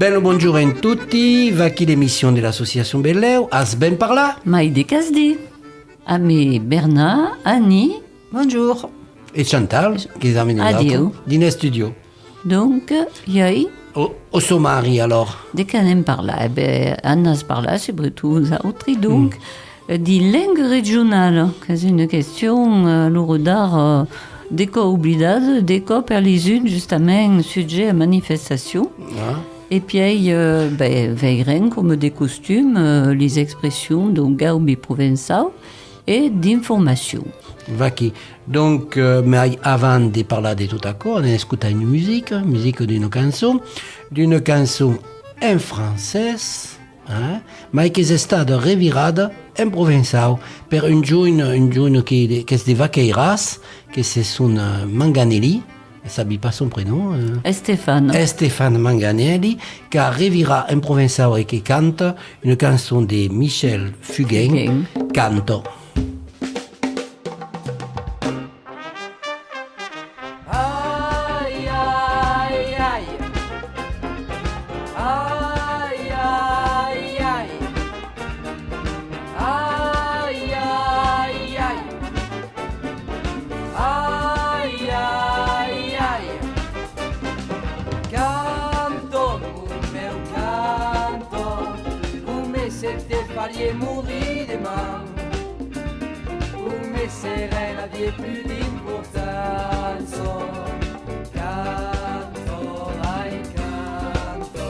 Ben bonjour a tutti, va qui l'émission de l'association Belleu, as ben par là. Maïde Casdi, Ami Bernard, Annie, bonjour. Et Chantal, qui est amené Adieu. Dîner studio. Donc, yai, Au sommari alors. de canem par là, Annas par là, c'est tout autres. Donc, di langue régionale, c'est une question, l'ourodar, déco oublidade, déco per les unes, justement, sujet à manifestation. Ah. Et puis, veilleren comme des costumes, les expressions, donc, gaudi provençal, et d'information. Va qui. Donc, mais avant de parler de tout à coup, on écoute une musique d'une chanson en français, hein, mais qui est stata revirada en provençal per un giorno qui est de Vaqueiras, que c'est son Manganelli, je ne sais pas son prénom. Stéphane Manganelli, qui a reviré en provençal et qui chante une chanson de Michel Fugain, Canto. Farie morire demà, come sarà la vie più d'importanza. Canto, ai canto,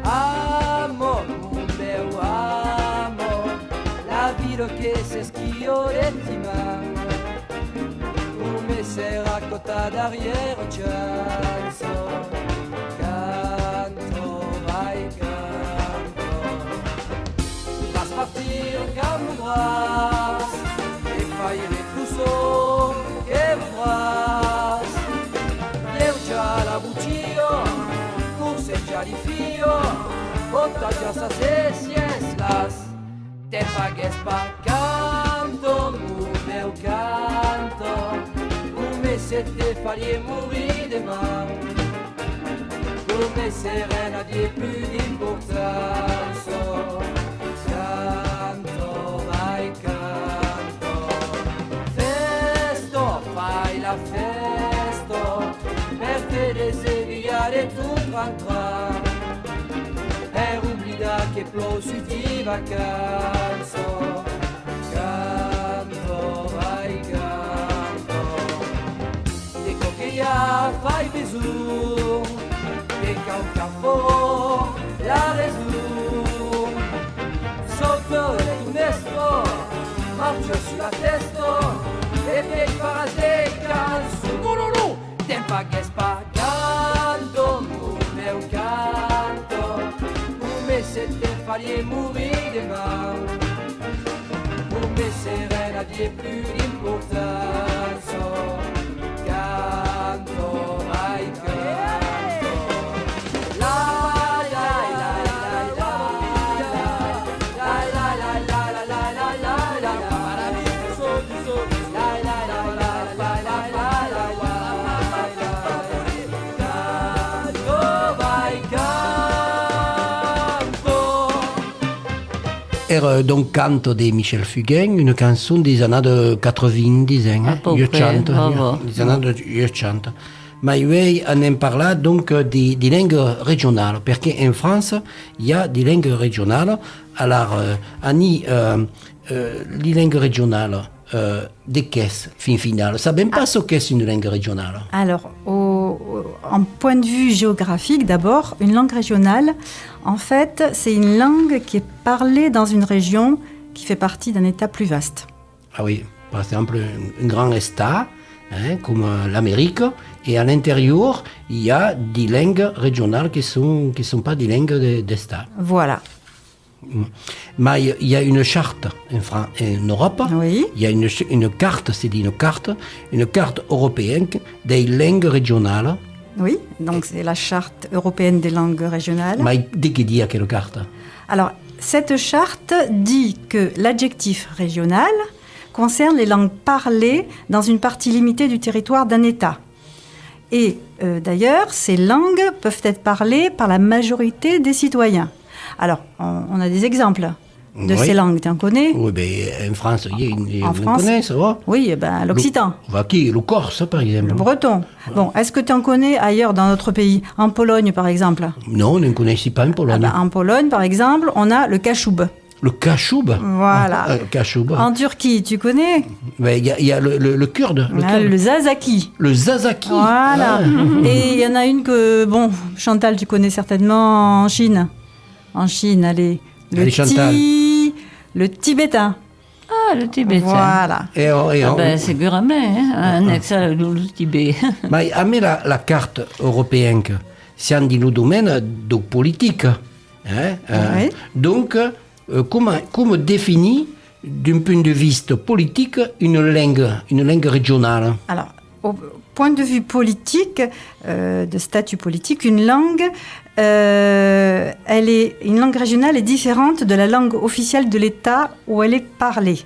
amo, un bel amo, la vita che si schiorettima, come sarà cotta d'arrière chanso. Partir comme grâce et faillir tout ça que voudras. Eu già la buccio, forse già di fio, porta già sa se sieslas. Te pagues pa canto, meu canto, come se te farie morire demà, come serena di più d'importanza. Festo per te deseviare tu tranquillo e oblida che plou su di vacanza. Canto, vai canto, dico che ya fai bisù e un capo la resù sotto il tunnestro marcio sulla testa e per fare canzo, no, tempa che spagando, meu canto, come se te farie morire ma, come serena di più d'importanza, canto, vai canto, la la la la la Era donc Canto de Michel Fugain, une chanson des années 90, hein, 80, des années 80. Mais oui, on en parle donc des langues régionales, parce qu'en France, il y a des langues régionales. Alors, Annie, les langues régionales, de qu'est-ce, fin finale? Ça ne savez pas ce qu'est une langue régionale? Alors, en point de vue géographique, d'abord, une langue régionale, en fait, c'est une langue qui est parlée dans une région qui fait partie d'un État plus vaste. Ah oui, par exemple, un grand État, hein, comme l'Amérique, et à l'intérieur, il y a des langues régionales qui sont pas des langues d'État. Voilà. Mais il y a une charte en Europe, oui. Il y a une carte, une carte européenne des langues régionales. Oui, donc c'est la charte européenne des langues régionales. Mais de qui dit quelle carte? Alors, cette charte dit que l'adjectif régional concerne les langues parlées dans une partie limitée du territoire d'un État. Et d'ailleurs, ces langues peuvent être parlées par la majorité des citoyens. Alors, on a des exemples de Oui. ces langues, tu en connais? Oui, ben, en France, En on France connaît, ça va. Oui, l'occitan, Le corse, par exemple. le breton. Bon, est-ce que tu en connais ailleurs dans notre pays? En Pologne, par exemple? Non, on ne connaît pas en Pologne. En Pologne, par exemple, on a le kashoub. Le kashoub. Voilà. Le kashoub. En Turquie, tu connais? Ben, il y a le kurde. Le zazaki. Le zazaki. Voilà. Ah. Et il y en a une que, Chantal, tu connais certainement en Chine. En Chine, allez. Allez, Chantal. Le tibétain. Ah, le tibétain. Voilà. Et on, C'est Guramé, hein, un ex le Tibet. Ma a me la carte européenne, siamo di un domaine de politique. Hein? Oui. Donc, comment définir, d'un point de vue politique, une langue régionale? Alors, au point de vue politique, de statut politique, une langue, une langue régionale est différente de la langue officielle de l'État où elle est parlée.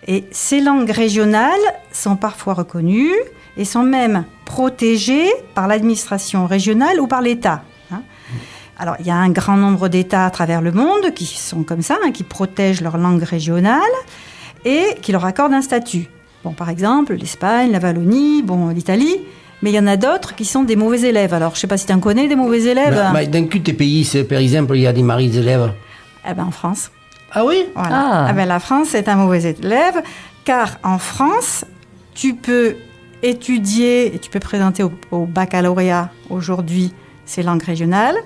Et ces langues régionales sont parfois reconnues et sont même protégées par l'administration régionale ou par l'État. Hein. Alors, il y a un grand nombre d'États à travers le monde qui sont comme ça, qui protègent leur langue régionale et qui leur accordent un statut. Bon, par exemple, l'Espagne, la Wallonie, l'Italie, mais il y en a d'autres qui sont des mauvais élèves. Alors, je ne sais pas si tu en connais des mauvais élèves. Dans quel pays, par exemple, il y a des maris élèves? En France. Ah oui? Voilà. Ah. La France est un mauvais élève, car en France, tu peux étudier et tu peux présenter au baccalauréat aujourd'hui ces langues régionales,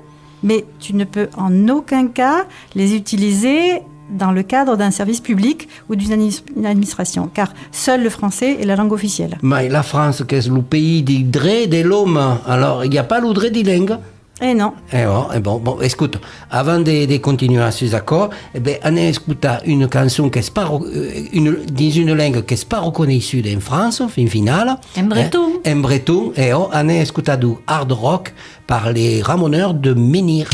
mais tu ne peux en aucun cas les utiliser dans le cadre d'un service public ou d'une administration, car seul le français est la langue officielle. Mais la France, c'est le pays des droits de l'homme. Alors, il n'y a pas le droit des langues? Eh non. Bon, écoute, avant de continuer à ces accords, on a écouté une chanson qui est pas, dans une langue qui n'est pas reconnue ici en France, fin finale. En breton. En breton, et on a écouté du hard rock par les Ramoneurs de Menhir.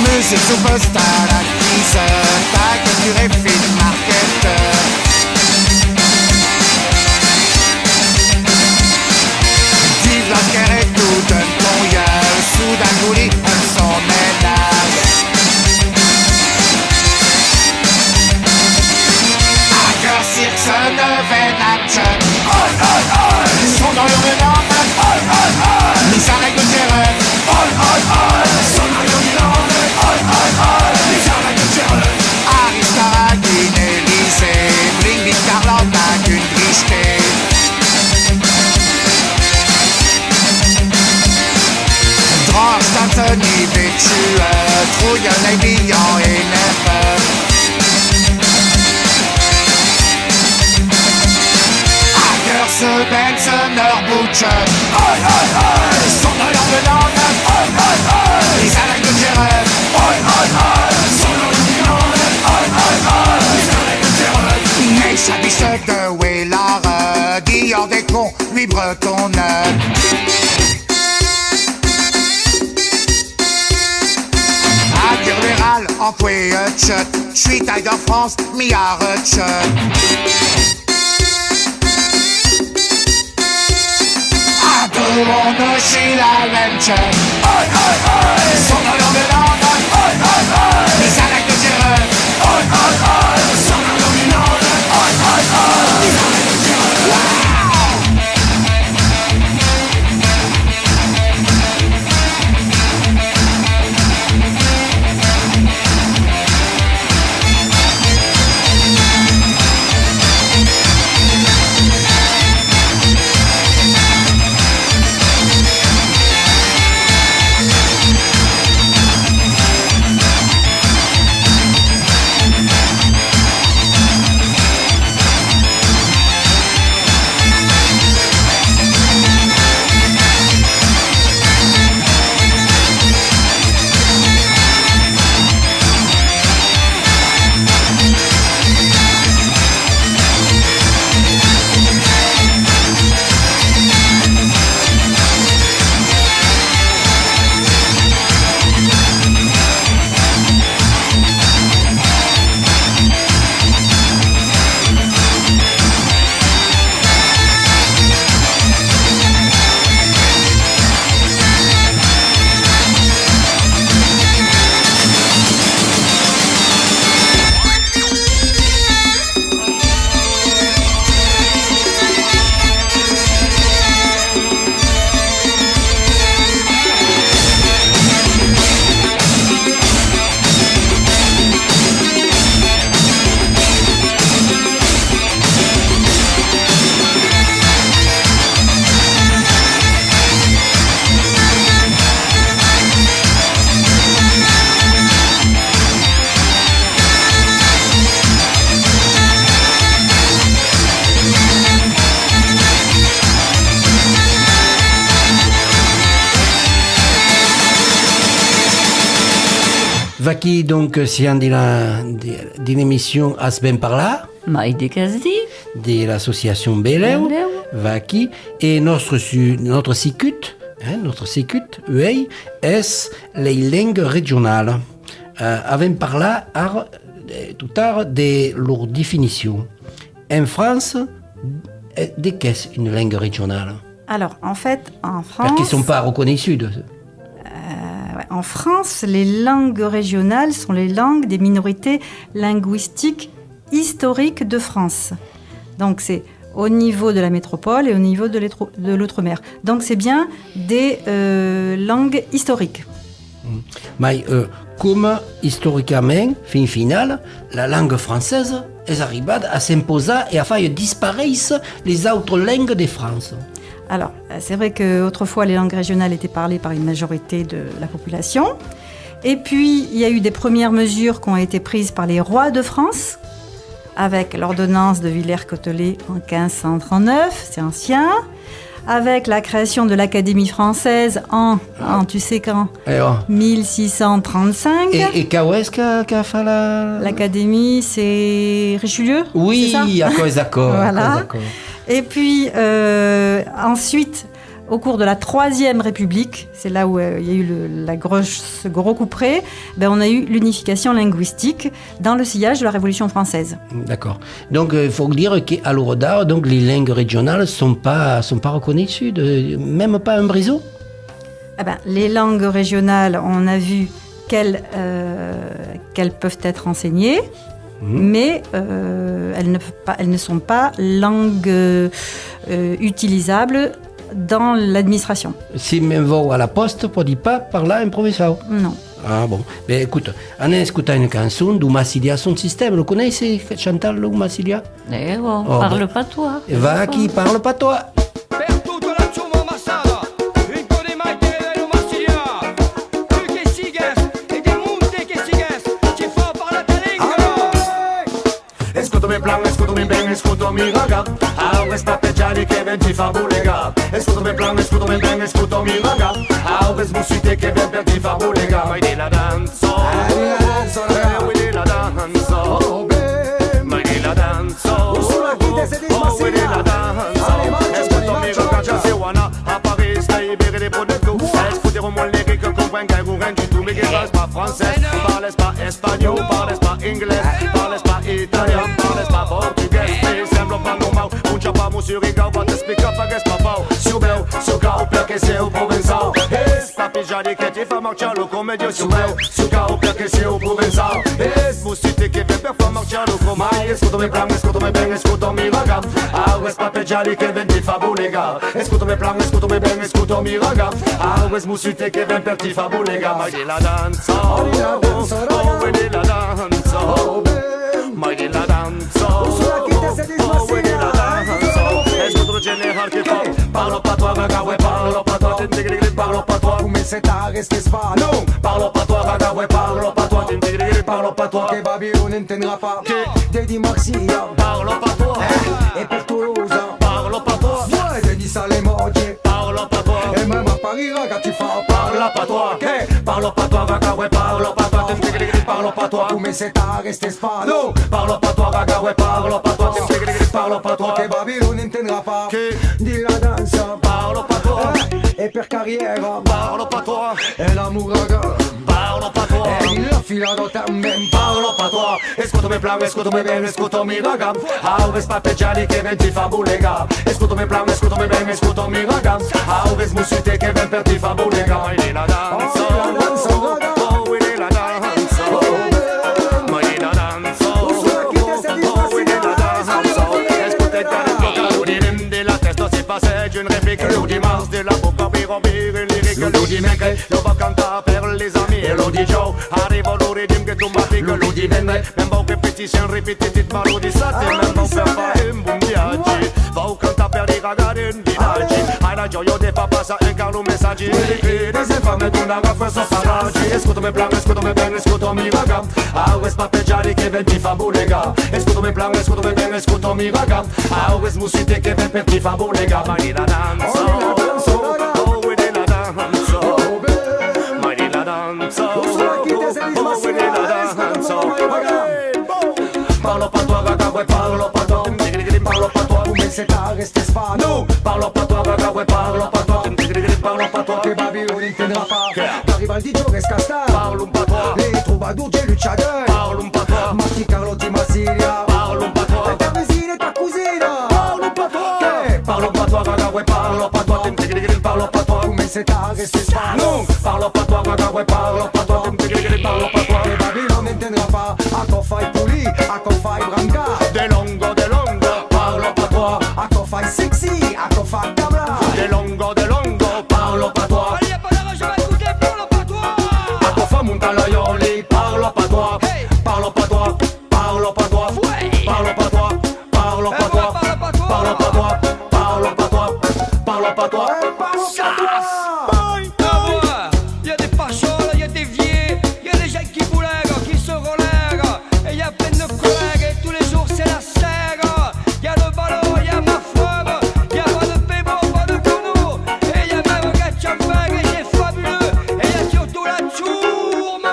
Music superstar, acquiseur, tag, film, marketeur. Vive la guerre et tout donne ton gueule, soudain gouli, son médaille. Hacker, cirque, neveu, nature. Son dans l'urbain, les arrêts de terreur. Son dans l'urbain. Aristaragine, Élysée, Bling, Carlotta, qu'une tristée. Drange, Anthony, Vétueux, Trouille, les billons et nerveux. Hacker, Benson, Butcher. Son dans l'urbain. Les arrêts de Gérard. Neige, Bichet de Wellare, Dior des cons, lui bretonneux. À Dirléral, en Coué-Hutchut, j'suis Tiger France, mi-à-Hutchut. À deux, on ne chie la même chaîne. Son dans l'urbain. Les arrêts de Gérard. Son dans l'urbain. Les arrêts de Gérard. Vaki, donc, siamo di l'émission Asben Parla, Mai de Casdi, de l'association Beleu, Beleu. Vaki, et notre sicut, notre sicut, UEI, est les langues régionales. Avem parlat tout à l'heure de leur définition. En France, de qu'est-ce une langue régionale? Alors, en fait, en France... Parce qu'ils ne sont pas reconnus. En France, les langues régionales sont les langues des minorités linguistiques historiques de France. Donc, c'est au niveau de la métropole et au niveau de l'outre-mer. Donc, c'est bien des langues historiques. Mais comme historiquement, fin final, la langue française est arrivée à s'imposer et à faire disparaître les autres langues de France. Alors, c'est vrai qu'autrefois, les langues régionales étaient parlées par une majorité de la population. Et puis, il y a eu des premières mesures qui ont été prises par les rois de France, avec l'ordonnance de Villers-Cotterêts en 1539, c'est ancien, avec la création de l'Académie française en tu sais quand, 1635. Et quand est-ce qu'a fait L'Académie, c'est Richelieu? Oui, c'est ça? à cause d'accord. Voilà. Et puis, ensuite, au cours de la Troisième République, c'est là où il y a eu ce gros couperet, on a eu l'unification linguistique dans le sillage de la Révolution française. D'accord. Donc, il faut dire qu'à l'heure d'art, donc, les langues régionales ne sont pas reconnues, même pas un briseau? Les langues régionales, on a vu qu'elles peuvent être enseignées. Mais elles ne sont pas langues utilisables dans l'administration. Si même va à la poste, pour dire pas par là un professeur. Non. Ah bon. Mais écoute, on a écouté une chanson d'Umassilia, son système. Le connaissez, Chantal, Umassilia? Parle pas toi. Va qui parle pas toi. Per tutto la ciuma massara, in code mai che lo massilia. Tu che sigues, e del monte che sigues, ci fa parlare ta lingua. Escutami plan, escutami bene, escutami raga. Aures papeggiali che venti fa bulega. Escutami plan, escutami bene, escutami raga. Aures musite che venti fa bulega. Mai di la danzo, mai di la danzo, mai di la danzo, mai di la danzo. Escutami raga, già se wana a Paris, stai bere des pots de goût. Escutez mon lyrique, comprends qu'un gourand du tout, mais qui parle pas français, parle pas espagnol, parle pas anglais, parle pas italien, parle pas portugais. Mais sembla pas normal, un chapa musurica, va te explicar para que es papau. Subeu, sucau, perché sei o provenzal. Es papijari che ti fa marcialo come Dio. Subeu, sucau, perché sei o provenzal. Es musite che ve per fa marcialo come mai. Escutami plan, escutami bene, escutami raga. Aures papeggiali che venti fa bulega. Escutami plan, escutami bene, escutami raga. Aures musite che ven per ti fa bulega. Mai di la danza, oh, di la danza, mai di la danza, oh, di la danza. Escutami general che fa, parlo pas toi raga, ouais, parlo pas toi, parlo pas toi. Come se t'arresti spa, non, parlo pas toi raga, ouais, parlo pas toi, parlo pas toi. Che Babylone n'entendra pas, che Dedi Marcia, parlo pas toi. Et per Toulouse, parlo pas toi. Ouais, Dedi Salemoggi, parlo pas toi. Et même à Paris raga, tu fais parlo pas toi. Che parlo pas toi raga, ouais, parlo pas toi, parlo pas toi. Come se t'arresti spa, non, parlo pas toi raga, ouais, parlo pas toi, parlo pas toi. Che Babylone n'entendra pas, che di la danza, parlo pas toi. E per carriera, parlo pas toi. E l'amour raga, parlo pas toi. E la filata también, parlo pas toi. Escutami plan, escutami bene, escutami raga. Aures papeggiali che venti fa bulega. Escutami plan, escutami bene, escutami raga. Aures musite che ven per ti fa bulega. Mai di la danza, oh, we di la danza, mai di la danza, oh, we di la danza. Escutami plan, l'udirim de la testa si passeggia une réplique. L'udimars de la bocca per rompire une lyrique. L'udimengre, lo va cantare per les amis. E l'udi Joe, arriva l'uridim che tu m'appliques. L'udi vendre, même bon répétition, répétitive, malodissate. Même bon faire fare un buon viaggi. Va o canta per di ragazzi in villaggi. Hai la gioia de fa passa un caro messaggi. Des infame d'una raffre so paraggi. Escutami plan, escutami bene, escutami raga. Aures papeggiali che venti fa bulega. Escutami plan, escutami bene, escutami raga. Aures musite che ven per ti fa bulega. Mai di la danza, oh, we di la danza, mai di la danza, oh, we di Parlo patois, come se reste spano. Parlo patois, raga, ouais, parlo patois. Parlo patois, che Babylone intendra pas. T'arrives al DJ Rescasta. Parlo un patois. Les troubadours, j'ai le tchadin. Parlo un patois. Marti Carlotti, Massilia. Parlo un patois. Ta vesina e ta cugina. Parlo un patois. Parlo patois, raga, ouais, parlo patois. Parlo patois, come se reste spano. Parlo patois, raga, ouais, parlo patois. Parlo patois, che Babylone intendra pas. A co fai puli, a co fai branca. De longo, parlo patois. A co fai sexy, a co fai cabra. De longo, parlo patois. Allez, y'a pas d'argent, je vais écouter, parle pas toi. A co fa montalaioli, parlo patois. Hey. Parlo patois, parlo patois. Ouais. Parlo patois, parlo Eh, patois. ouais, parle patois. Parlo patois, parlo patois. Parlo patois. Y'a des pacholes, y'a des vieux, y'a des gens qui boulèguent, qui se relèguent. Et y'a plein de collègues, et tous les jours c'est la sègue. Y'a le ballon, y'a ma femme, y'a pas de pébo, pas de cono. Et y'a même Gatchambag, et c'est fabuleux. Et y'a surtout la tourme.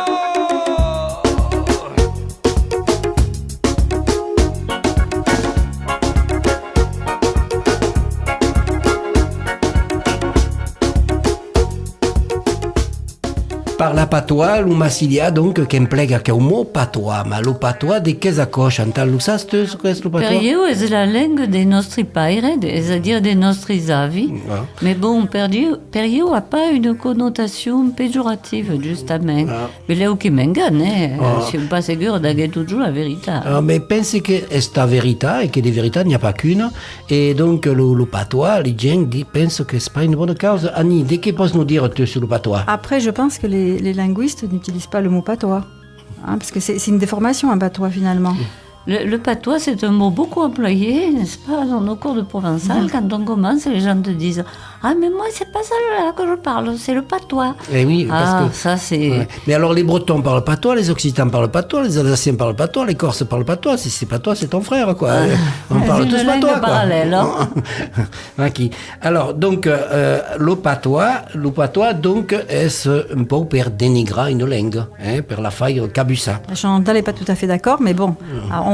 Parla patois, lu Massilia, donc, che implica che un mot patois, ma lo patois de che cosa, Chantal, lo sa questo patois? Per io è la lingua dei nostri padri, c'est-à-dire des nostri avi. Ah. Mais bon, per io ha pas une connotation péjorative, giustamente. Ah. Mais là où qui m'engane, Ah. je suis pas sûre d'avoir toujours la vérité. Mais pense che è sta verità e che di verità il n'y a pas qu'une, e donc lo patois, les gens pensent que c'est pas une bonne cause. Annie, de che posso dire tu sur le patois? Après, je pense que les linguistes n'utilisent pas le mot patois. Hein, parce que c'est une déformation, un patois, finalement. Le patois, c'est un mot beaucoup employé, n'est-ce pas, dans nos cours de provençal. Quand on commence, les gens te disent « Ah, mais moi, c'est pas ça là que je parle, c'est le patois. » Eh oui, parce Ah, que... ça, c'est... Ouais. Mais alors les Bretons parlent patois, les Occitans parlent patois, les Alsaciens parlent patois, les Corses parlent patois. Si c'est patois, c'est ton frère, quoi. On parle une tous langue patois, quoi. parallèle, hein. Ok. Alors, donc, le patois, donc, est un peu per dénigrer une langue, hein, per la faille cabussa. Chantal n'est pas tout à fait d'accord, mais bon,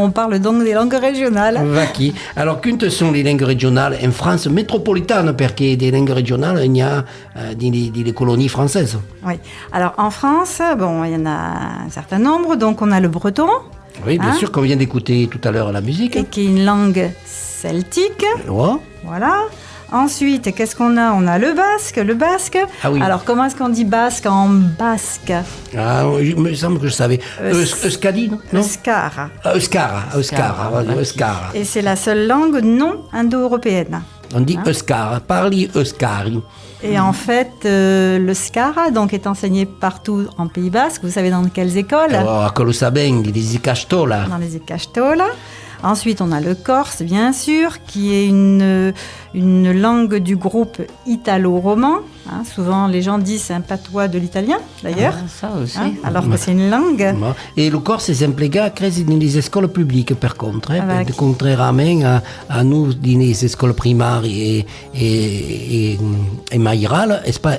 on parle donc des langues régionales. Vacchi. Alors, quelles sont les langues régionales en France métropolitaine, parce que des langues régionales, il y a dans les colonies françaises. Oui. Alors, en France, bon, il y en a un certain nombre. Donc, on a le breton, Oui, bien Hein? sûr, qu'on vient d'écouter tout à l'heure la musique. et qui est une langue celtique. Ouais. Voilà. Ensuite, qu'est-ce qu'on a? On a le basque. Le basque. Ah oui. Alors, comment est-ce qu'on dit basque en basque? Ah, il me semble que je savais. Euskadi, non? Euskara. Euskara. Et c'est la seule langue non indo-européenne. On dit Euskara, parli Euskari. Et en fait, le Skara donc, est enseigné partout en Pays Basque. Vous savez dans quelles écoles? A quello saben, les Icastola. Dans les Ikastola. Ensuite, on a le corse, bien sûr, qui est une langue du groupe italo-roman. Hein, souvent, les gens disent c'est un patois de l'italien, d'ailleurs. Ah, ça aussi. Hein, alors que c'est une langue. Et le corse est impliqué dans les écoles publiques, par contre. Hein, Avec. Contrairement à nous, dans les écoles primaires et maïrales, c'est pas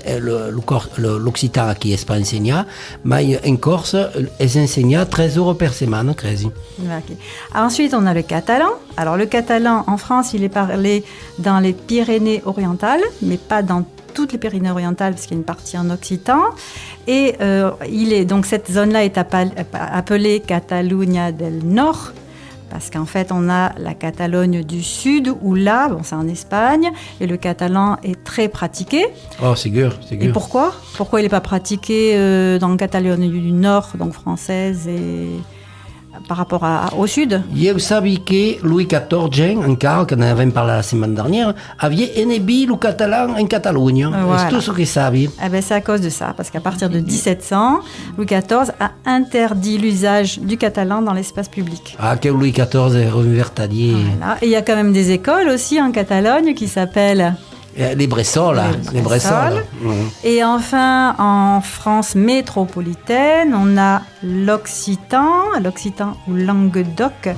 l'occitan qui n'est pas enseigné, mais en Corse, est enseigné 13 € par semaine, quasi. Ok. Ensuite, on a le catalan. Alors, le catalan, en France, il est parlé dans les Pyrénées-Orientales, mais pas dans toutes les Pyrénées-Orientales, parce qu'il y a une partie en occitan. Et donc cette zone-là est appelée Catalunya del Nord, parce qu'en fait, on a la Catalogne du Sud, où là, bon, c'est en Espagne, et le catalan est très pratiqué. Oh, c'est sûr, c'est Et sûr. pourquoi? Pourquoi il n'est pas pratiqué dans la Catalogne du Nord, donc française, et par rapport au Sud? Vous savez que Louis XIV, encore, qu'on avait parlé la semaine dernière, avait inhibi le catalan en Catalogne. Voilà. C'est tout ce que vous savez. Eh ben, c'est à cause de ça, parce qu'à partir de 1700, Louis XIV a interdit l'usage du catalan dans l'espace public. Ah, que Louis XIV est revertadier. Voilà. Et il y a quand même des écoles aussi en Catalogne qui s'appellent... Les Bressols, les Bressols. Et enfin, en France métropolitaine, on a l'occitan ou languedoc,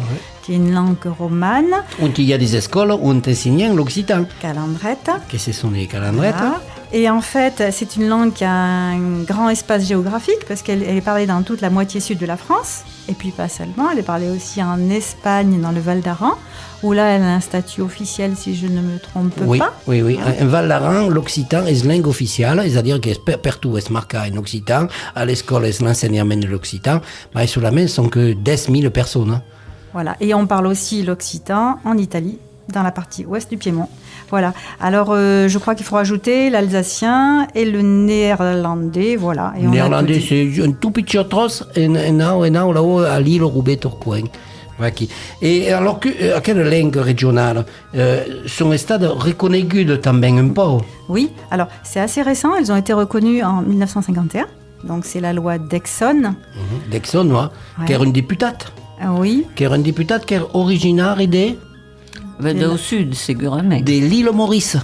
qui est une langue romane, Où il y a des écoles où on enseigne l'occitan. calandrette. Que ce sont les calandrettes. Voilà. Et en fait, c'est une langue qui a un grand espace géographique parce qu'elle est parlée dans toute la moitié sud de la France. Et puis pas seulement, elle est parlée aussi en Espagne, dans le Val d'Aran, où là, elle a un statut officiel, si je ne me trompe Oui, pas. oui, oui. En Val d'Aran, l'occitan est la langue officielle, c'est-à-dire que partout est marqué en occitan, à l'école est l'enseignement de l'occitan, mais sur la main, ce sont que 10 000 personnes. Voilà. Et on parle aussi l'occitan en Italie, dans la partie ouest du Piémont. Voilà. Alors, je crois qu'il faut rajouter l'alsacien et le néerlandais, voilà. Et Le on a néerlandais, tout dit. c'est un tout petit trosse, et là-haut, à l'île Roubaix-Tourcoing. Et alors, à quelle langue régionale sont stades reconnues también un peu? Oui, alors c'est assez récent, elles ont été reconnues en 1951, donc c'est la loi d'Exxon. D'Exxon, moi, Ouais. qui est une députée, Oui, qui est une députée qui est originaire Au sud, segurament. de l'île Maurice,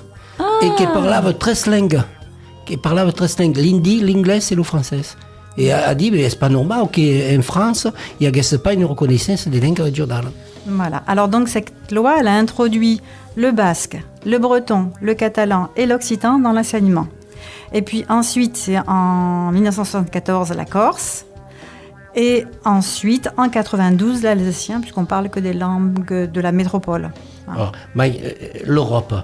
et qui parlait 13 langues. L'hindi, l'anglais et le français. Et a dit, mais c'est pas normal qu'en France, il n'y ait pas une reconnaissance des langues régionales. voilà. Alors donc cette loi, elle a introduit le basque, le breton, le catalan et l'occitan dans l'enseignement. Et puis ensuite, c'est en 1974 la Corse. Et ensuite, en 92, l'alsacien, puisqu'on parle que des langues de la métropole. Oh, mais l'Europe,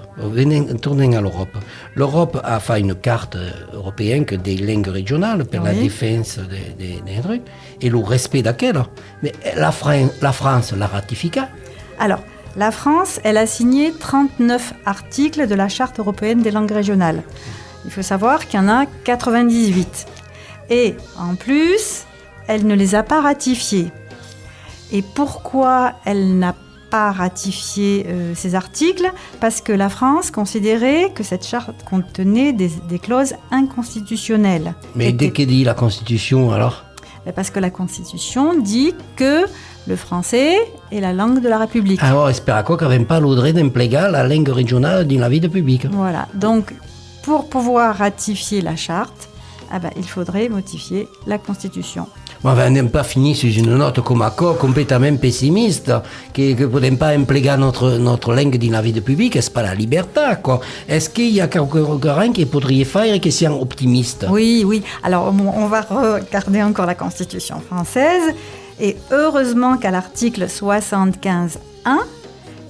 tournons à l'Europe. L'Europe a fait une carte européenne des langues régionales pour la Oui. défense des trucs et le respect d'laquelle. Mais la France l'a ratifié. Alors, la France, elle a signé 39 articles de la Charte européenne des langues régionales. Il faut savoir qu'il y en a 98. Et en plus, elle ne les a pas ratifiés. Et pourquoi elle n'a pas ratifié ces articles? Parce que la France considérait que cette charte contenait des clauses inconstitutionnelles. Mais dès que dit la Constitution, alors Parce que la Constitution dit que le français est la langue de la République. alors, espère quoi qu'on n'avait pas le droit d'employer la langue régionale dans la vie publique. Voilà, donc pour pouvoir ratifier la charte, il faudrait modifier la Constitution. Mais on n'est pas fini sur une note comme accord complètement pessimiste, que ne pouvons pas employer notre langue dans la vie publique, c'est pas la liberté, quoi. Est-ce qu'il y a quelqu'un qui pourrait faire qui soit optimiste? Oui, oui. Alors, on va regarder encore la Constitution française. Et heureusement qu'à l'article 75.1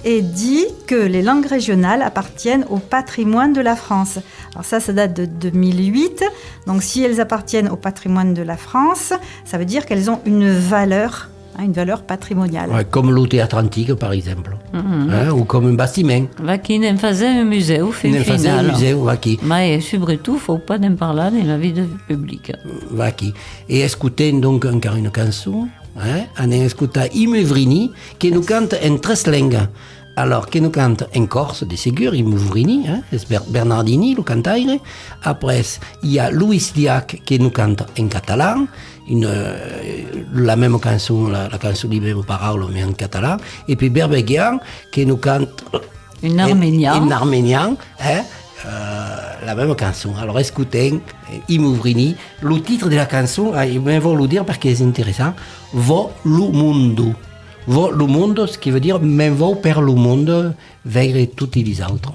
est dit que les langues régionales appartiennent au patrimoine de la France. Alors ça date de 2008. Donc si elles appartiennent au patrimoine de la France, ça veut dire qu'elles ont une valeur patrimoniale. Ouais, comme le théâtre antique, par exemple. Ou comme un bâtiment. Qui n'en faisait un musée, au Il faisait un final. musée, qui. Mais surtout, il ne faut pas en parler dans la vie publique. Qui. Et écoutez donc encore une chanson. On écoute Imuvrini, qui nous cante en 13 langues. Alors, qui nous cante en corse, de ségur, Imuvrini, c'est Bernardini, le cantaire. Après, il y a Luis Diac, qui nous cante en catalan, la même chanson, la chanson des mêmes paroles, mais en catalan. Et puis Berbeguian, qui nous cante En arménien. En arménien, la même chanson. Alors, écoutez, Imuvrini, le titre de la chanson, je vais vous le dire parce que c'est intéressant, Vo lu mundo. Vo lu mundo, ce qui veut dire, mais vo per le monde vers tous les autres.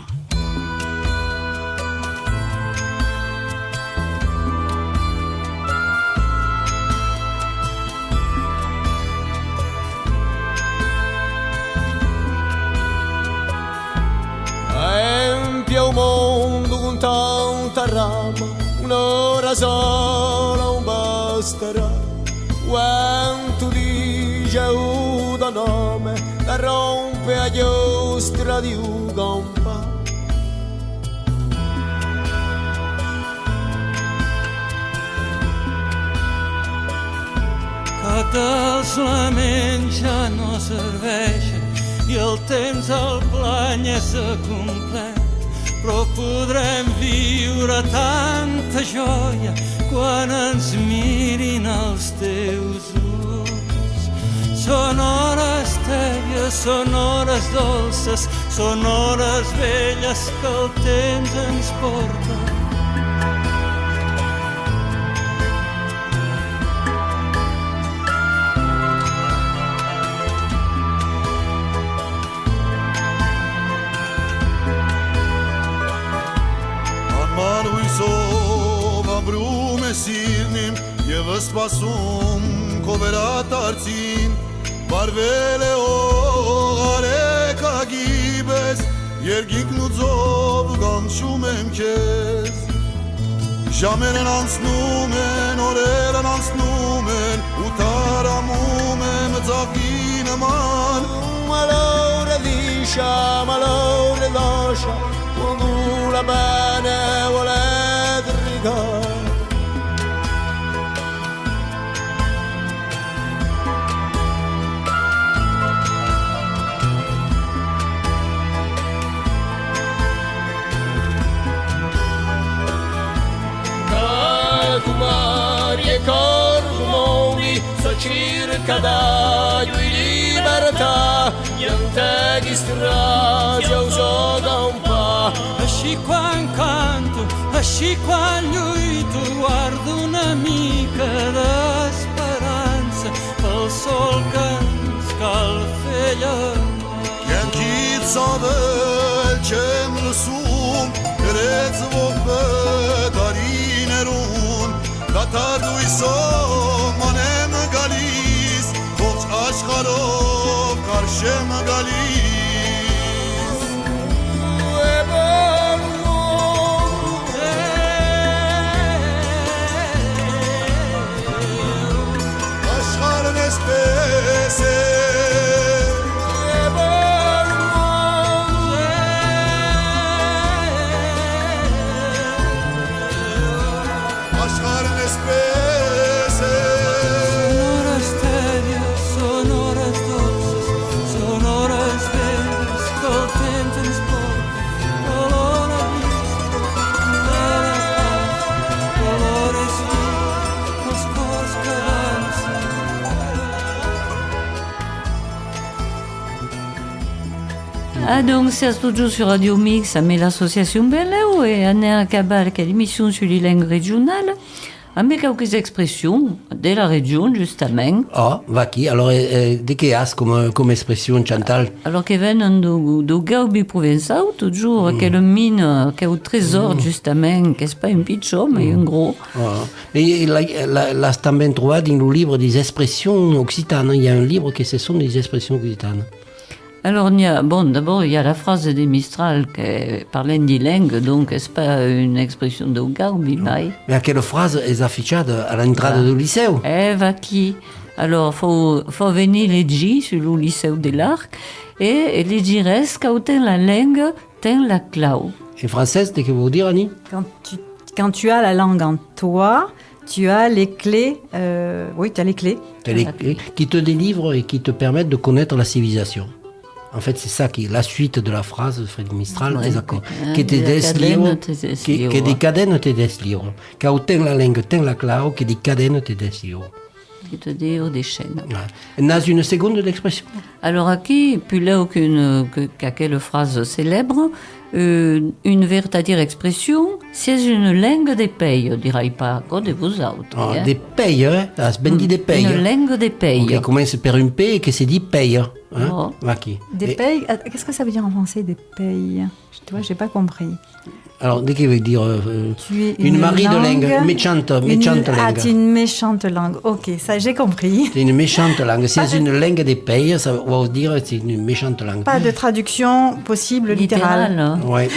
Empia o mondo con tanta rama, un'ora sola non basterà. Quanto dice un nome, la rompe a giostra di un gompa. Que dels laments ja no serveixen i el temps el plany és complet, però podrem viure tanta joia quan ens mirin els teus ulls. Són hores tèbies, són hores dolces, són hores velles que el temps ens porta. Mano in Ով ամրում է սիրն իմ Եվ սպասում քո վերադարձին Բարվել է արեկագի պես Երգինքն ու ձով կանչում եմ քեզ Ժամերն անցնում են, օրերն անցնում են Ու տարամում եմ ձավի նման Malore liscia, malore lascia Quando la bene vuole rigare Mari e cormoni so circa da libertà niente che strada uso da un po' Asci qua incanto, asci qua lluito, guardo un'amica de speranza pel sol que scalfella Կյանքից ավել չեմ լսում Գրեց ողբը դարիներուն Դատարդույսով մանեմ գալիս Ողջ աշխարով կարշեմ գալիս Աշխարհն էսպես է Աշխարհն էսպես է Sonoras tedias, sonoras dolces, sonoras vegas, contentes por color abismo, colores vivos, cos Ah, donc c'est toujours sur Radio Mix, mais l'association Beleu et Anna Cabal, qui est l'émission sur les langues régionales, avec quelques expressions de la région, justement. Ah, vaki. Alors, de que has comme expression, Chantal? Alors que viennent do Gaubi provençal, toujours, quelle mine, quel trésor, justement, que c'est pas un pitchon, mais un gros. Ah. Mais là, também trouvé dans le livre des expressions occitanes. Il y a un livre qui ce sont des expressions occitanes. Alors, d'abord, il y a la phrase de Mistral qui parle des langues, donc c'est pas une expression de Gaubi, mais... Mais quelle phrase est affichée à l'entrée du lycée? Va qui? Alors, faut venir leggi sur le lycée de l'Arc, et leggires quand la langue, ten la clau. En français, qu'est-ce que vous dire, Annie? Quand tu as la langue en toi, tu as les clés. Oui, tu as les clés. Qui te délivrent et qui te permettent de connaître la civilisation. En fait, c'est ça qui est la suite de la phrase de Frédéric Mistral, Ouais, des accords. que des cadènes Que des cadènes te deslivres. Quand ten la langue, ten la clau, que des cadènes te deslivres. Qui te dit des chaînes. N'a une seconde d'expression? Alors, aquí, plus là qu'à quelle phrase célèbre, une véritable expression, c'est une langue des pays, dirais pas, quoi de vous autres. Ah, des pays, hein? Ah, c'est bien dit des pays. Une langue des pays. Qui commence par une P et que c'est dit paye. Hein? Oh. Vaki. Des pays. Qu'est-ce que ça veut dire en français, des pays? Tu vois, j'ai pas compris. Alors, dès qu'il veut dire Tu es une marie de langue, méchante Ah, langue. c'est une méchante langue. Ok, ça j'ai compris. C'est une méchante langue. Si c'est une langue des pays, ça veut dire que c'est une méchante langue. Pas de traduction possible littérale. Littéral. Ouais.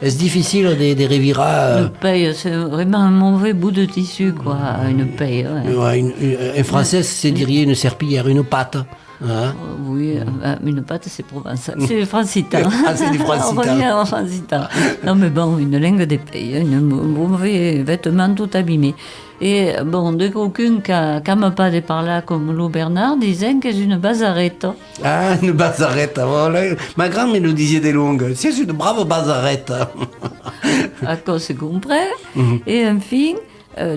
C'est difficile de revirer. Une paille, c'est vraiment un mauvais bout de tissu, quoi, une paille. Ouais. En français, c'est dirait une serpillière, une patte. Hein? Oui, une pâte, c'est provençal. C'est francitain. Ah, c'est du francitain. On revient en francitain. Non, mais bon, une langue des pays, un mauvais vêtement tout abîmé. Et bon, de quelqu'un qui m'a pas de par là, comme Lou Bernard, disait que c'est une bazarette. Ah, une bazarette. Voilà. Ma grand me nous disait des longues. C'est une brave bazarette. À quoi se comprend. Et enfin,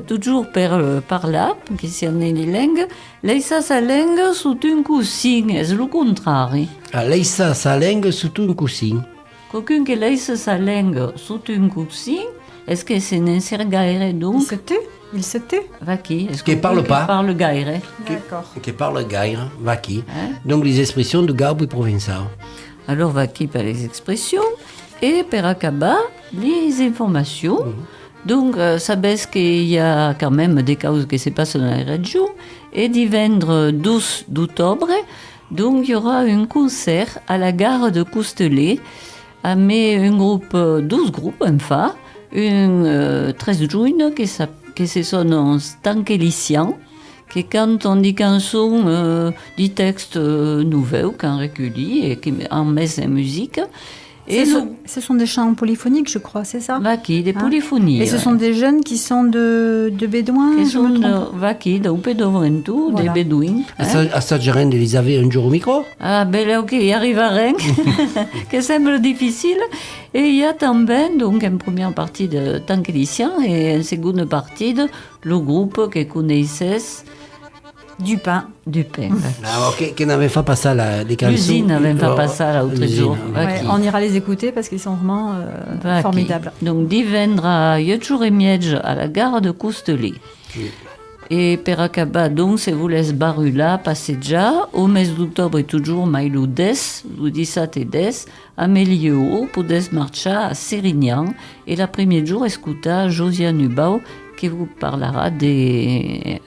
toujours par là, qui concerne les langues, laissa sa langue sous un coussin, c'est le contraire. Ah, laissa sa langue sous un coussin. Quelqu'un qui laisse sa langue sous un coussin, est-ce que c'est un gaire Il donc? se tait. Il se tait. Va qui? Est-ce Qui parle pas. Parle gaire. D'accord. Qui parle gaire, vaki. Hein? Donc les expressions de Gaubi provençal. Alors va qui par les expressions et per acabar les informations Donc, sabes qu'il y a quand même des causes qui se passent dans la région. Et divendres 12 d'octobre, donc il y aura un concert à la gare de Coustelet, avec un groupe, 12 groupes, enfin, un 13 juin qui se sonne Stankelician, qui quand on dit canson, des textes nouveaux, qu'on recueille et qui en met en musique. Et Ce sont des chants polyphoniques, je crois, c'est ça? Vaki, des polyphonies. Et ce sont des jeunes qui sont de Bédouins, Qui je me sont trompe? Vaki, da Upedoventu, des Voilà. Bédouins. Assaggerem d'Elisabeth un jour au micro? Ah, ben là, ok, il arrive à rien, que semble difficile. Et il y a também, donc, une première partie de Tankelician et une seconde partie de le groupe que connaissez Du pain. du pain. Ah, ok, qui n'avait pas passé les cançons. L'usine n'avait pas passé l'autre l'usine, jour. ouais. Vaki. On ira les écouter parce qu'ils sont vraiment Vaki. formidables. Donc, divendra Yotjour et Miedge à la gare de Coustelet. Et per acabar, donc, se vous laisse barula passejar, au mes d'octobre toujours maïlou des, le 17 et des, à Melieu, podes marcha à Sérignan, et l'après-midi jour escuta Josiane Hubau, qui vous parlera de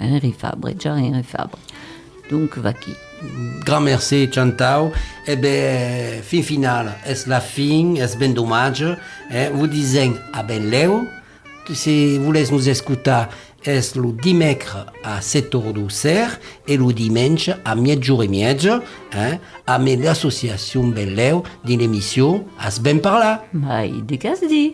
Henri Fabre, déjà Henri Fabre. Donc, Vaki. Grand merci, Chantau. Eh bien, fin finale, est la fin, est ben dommage. Vous disons à Belleu, si vous laissez nous écouter, est le dimanche à 7h12 et le dimanche à mezzogiorno et mezzo, avec l'association Belleu d'une émission à se ben parler. Mai de Casdi.